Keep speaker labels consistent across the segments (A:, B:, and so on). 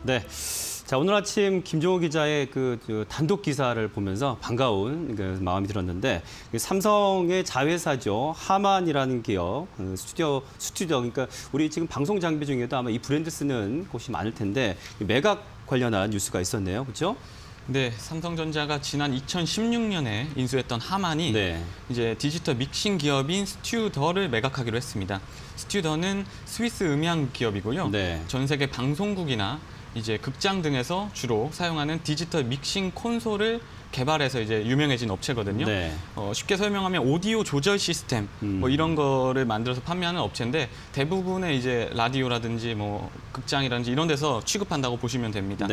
A: 네. 자, 오늘 아침 김종호 기자의 단독 기사를 보면서 반가운 마음이 들었는데, 삼성의 자회사죠. 하만이라는 기업, 스튜디오, 그러니까 우리 지금 방송 장비 중에도 아마 이 브랜드 쓰는 곳이 많을 텐데, 매각 관련한 뉴스가 있었네요. 그렇죠?
B: 네, 삼성전자가 지난 2016년에 인수했던 하만이 이제 디지털 믹싱 기업인 스튜더를 매각하기로 했습니다. 스튜더는 스위스 음향 기업이고요. 전 세계 방송국이나 이제 극장 등에서 주로 사용하는 디지털 믹싱 콘솔을 개발해서 이제 유명해진 업체거든요. 쉽게 설명하면 오디오 조절 시스템 뭐 이런 거를 만들어서 판매하는 업체인데 대부분의 이제 라디오라든지 뭐 극장이라든지 이런 데서 취급한다고 보시면 됩니다.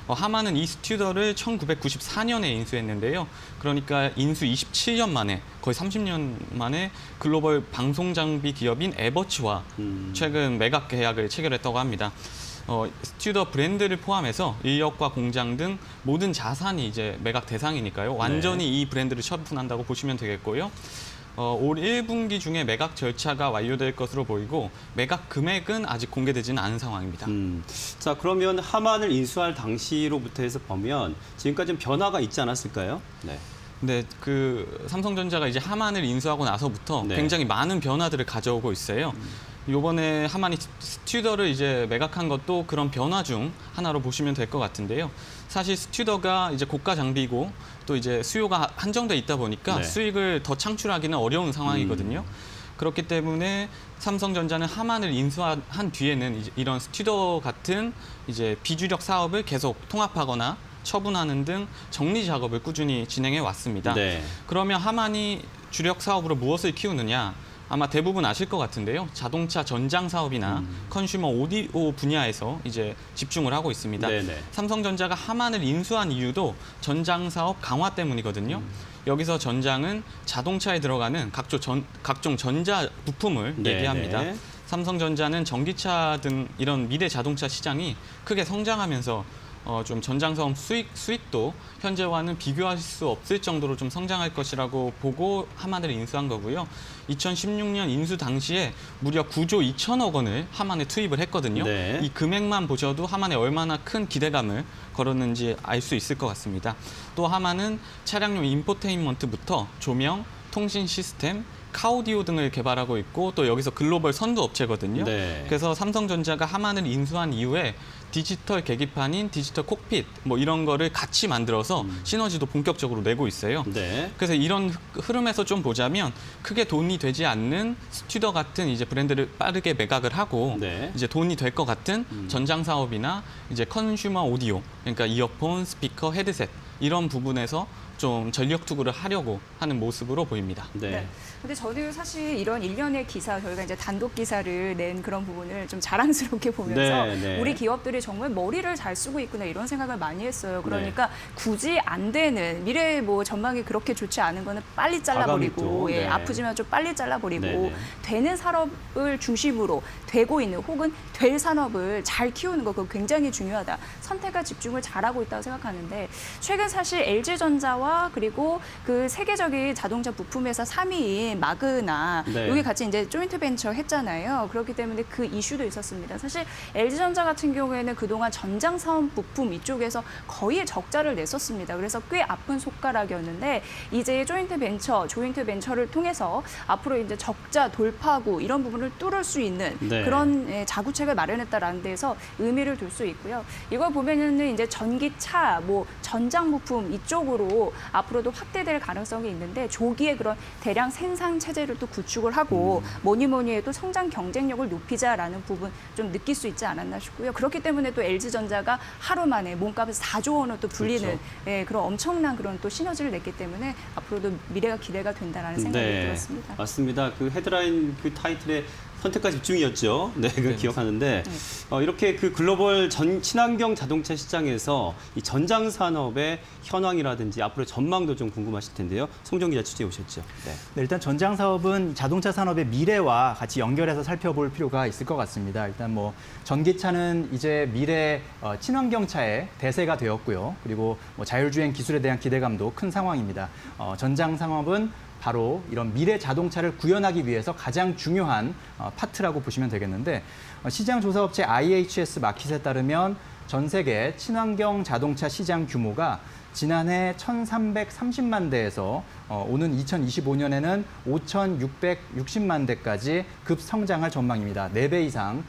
B: 하만은 이 스튜더를 1994년에 인수했는데요. 그러니까 인수 27년 만에 거의 30년 만에 글로벌 방송 장비 기업인 에버츠와 최근 매각 계약을 체결했다고 합니다. 스튜더 브랜드를 포함해서 인력과 공장 등 모든 자산이 이제 매각 대상이니까요. 완전히 이 브랜드를 처분한다고 보시면 되겠고요. 올 1분기 중에 매각 절차가 완료될 것으로 보이고 매각 금액은 아직 공개되지는 않은 상황입니다.
A: 자, 그러면 하만을 인수할 당시로부터 해서 보면 지금까지 좀 변화가 있지 않았을까요?
B: 네, 삼성전자가 이제 하만을 인수하고 나서부터 굉장히 많은 변화들을 가져오고 있어요. 요번에 하만이 스튜더를 이제 매각한 것도 그런 변화 중 하나로 보시면 될 것 같은데요. 사실 스튜더가 이제 고가 장비고 또 이제 수요가 한정돼 있다 보니까 수익을 더 창출하기는 어려운 상황이거든요. 그렇기 때문에 삼성전자는 하만을 인수한 뒤에는 이런 스튜더 같은 이제 비주력 사업을 계속 통합하거나 처분하는 등 정리 작업을 꾸준히 진행해 왔습니다. 그러면 하만이 주력 사업으로 무엇을 키우느냐? 아마 대부분 아실 것 같은데요. 자동차 전장 사업이나 컨슈머 오디오 분야에서 이제 집중을 하고 있습니다. 삼성전자가 하만을 인수한 이유도 전장 사업 강화 때문이거든요. 여기서 전장은 자동차에 들어가는 각종 전자 부품을 얘기합니다. 삼성전자는 전기차 등 이런 미래 자동차 시장이 크게 성장하면서 좀 전장 사업 수익도 현재와는 비교할 수 없을 정도로 좀 성장할 것이라고 보고 하만을 인수한 거고요. 2016년 인수 당시에 무려 9조 2천억 원을 하만에 투입을 했거든요. 이 금액만 보셔도 하만에 얼마나 큰 기대감을 걸었는지 알 수 있을 것 같습니다. 또 하만은 차량용 인포테인먼트부터 조명, 통신 시스템, 카오디오 등을 개발하고 있고 또 여기서 글로벌 선두 업체거든요. 그래서 삼성전자가 하만을 인수한 이후에 디지털 계기판인 디지털 콕핏 뭐 이런 거를 같이 만들어서 시너지도 본격적으로 내고 있어요. 그래서 이런 흐름에서 좀 보자면 크게 돈이 되지 않는 스튜더 같은 이제 브랜드를 빠르게 매각을 하고 이제 돈이 될 것 같은 전장 사업이나 이제 컨슈머 오디오 그러니까 이어폰, 스피커, 헤드셋 이런 부분에서 좀 전력 투구를 하려고 하는 모습으로 보입니다.
C: 근데 저는 사실 이런 일련의 기사, 저희가 이제 단독 기사를 낸 그런 부분을 좀 자랑스럽게 보면서 우리 기업들이 정말 머리를 잘 쓰고 있구나 이런 생각을 많이 했어요. 그러니까 굳이 안 되는 미래 뭐 전망이 그렇게 좋지 않은 거는 빨리 잘라버리고 아프지만 좀 빨리 잘라버리고 되는 산업을 중심으로 되고 있는 혹은 될 산업을 잘 키우는 거 그거 굉장히 중요하다. 선택과 집중을 잘하고 있다고 생각하는데 최근 사실 LG전자와 그리고 그 세계적인 자동차 부품 회사 3위인 마그나 여기 같이 이제 조인트 벤처 했잖아요. 그렇기 때문에 그 이슈도 있었습니다. 사실 LG전자 같은 경우에는 그동안 전장 사업 부품 이쪽에서 거의 적자를 냈었습니다. 그래서 꽤 아픈 손가락이었는데 이제 조인트 벤처를 통해서 앞으로 이제 적자 돌파하고 이런 부분을 뚫을 수 있는 그런 자구책을 마련했다라는 데서 의미를 둘 수 있고요. 이걸 보면은 이제 전기차, 뭐 전장 부품 이쪽으로 앞으로도 확대될 가능성이 있는데 조기에 그런 대량 생산 체제를 또 구축을 하고 뭐니 해도 성장 경쟁력을 높이자라는 부분 좀 느낄 수 있지 않았나 싶고요. 그렇기 때문에 또 LG전자가 하루 만에 몸값에서 4조 원을 또 불리는 그런 엄청난 그런 또 시너지를 냈기 때문에 앞으로도 미래가 기대가 된다라는 생각이 들었습니다.
A: 맞습니다. 그 헤드라인 그 타이틀의 선택과 집중이었죠. 그걸 기억하는데 이렇게 그 글로벌 친환경 자동차 시장에서 이 전장 산업의 현황이라든지 앞으로 전망도 좀 궁금하실 텐데요. 송정 기자 취재해 오셨죠.
D: 일단 전장 사업은 자동차 산업의 미래와 같이 연결해서 살펴볼 필요가 있을 것 같습니다. 일단 뭐 전기차는 이제 미래 친환경차의 대세가 되었고요. 그리고 뭐 자율주행 기술에 대한 기대감도 큰 상황입니다. 전장 산업은 바로 이런 미래 자동차를 구현하기 위해서 가장 중요한 파트라고 보시면 되겠는데 시장 조사업체 IHS 마킷에 따르면 전 세계 친환경 자동차 시장 규모가 지난해 1,330만 대에서 오는 2025년에는 5,660만 대까지 급성장할 전망입니다. 4배 이상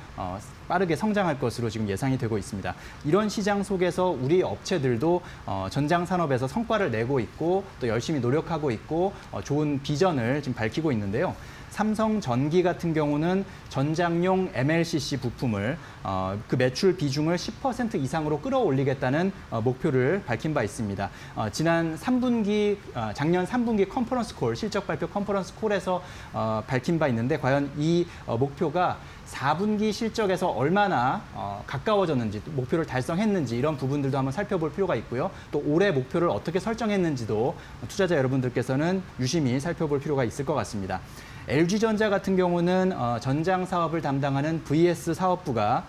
D: 빠르게 성장할 것으로 지금 예상이 되고 있습니다. 이런 시장 속에서 우리 업체들도 전장 산업에서 성과를 내고 있고 또 열심히 노력하고 있고 좋은 비전을 지금 밝히고 있는데요. 삼성전기 같은 경우는 전장용 MLCC 부품을 그 매출 비중을 10% 이상으로 끌어올리겠다는 목표를 밝힌 바 있습니다. 작년 3분기 컨퍼런스 콜, 실적 발표 컨퍼런스 콜에서 밝힌 바 있는데 과연 이 목표가 4분기 실적에서 얼마나 가까워졌는지, 목표를 달성했는지 이런 부분들도 한번 살펴볼 필요가 있고요. 또 올해 목표를 어떻게 설정했는지도 투자자 여러분들께서는 유심히 살펴볼 필요가 있을 것 같습니다. LG전자 같은 경우는 전장 사업을 담당하는 VS 사업부가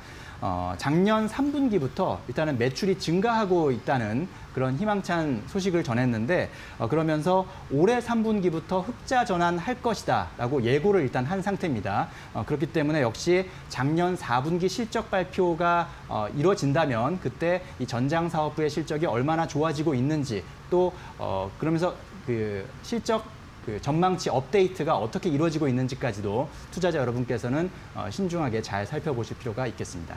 D: 작년 3분기부터 일단은 매출이 증가하고 있다는 그런 희망찬 소식을 전했는데 그러면서 올해 3분기부터 흑자 전환할 것이다라고 예고를 일단 한 상태입니다. 그렇기 때문에 역시 작년 4분기 실적 발표가 이루어진다면 그때 이 전장 사업부의 실적이 얼마나 좋아지고 있는지 또 그러면서 그 실적 전망치 업데이트가 어떻게 이루어지고 있는지까지도 투자자 여러분께서는 신중하게 잘 살펴보실 필요가 있겠습니다.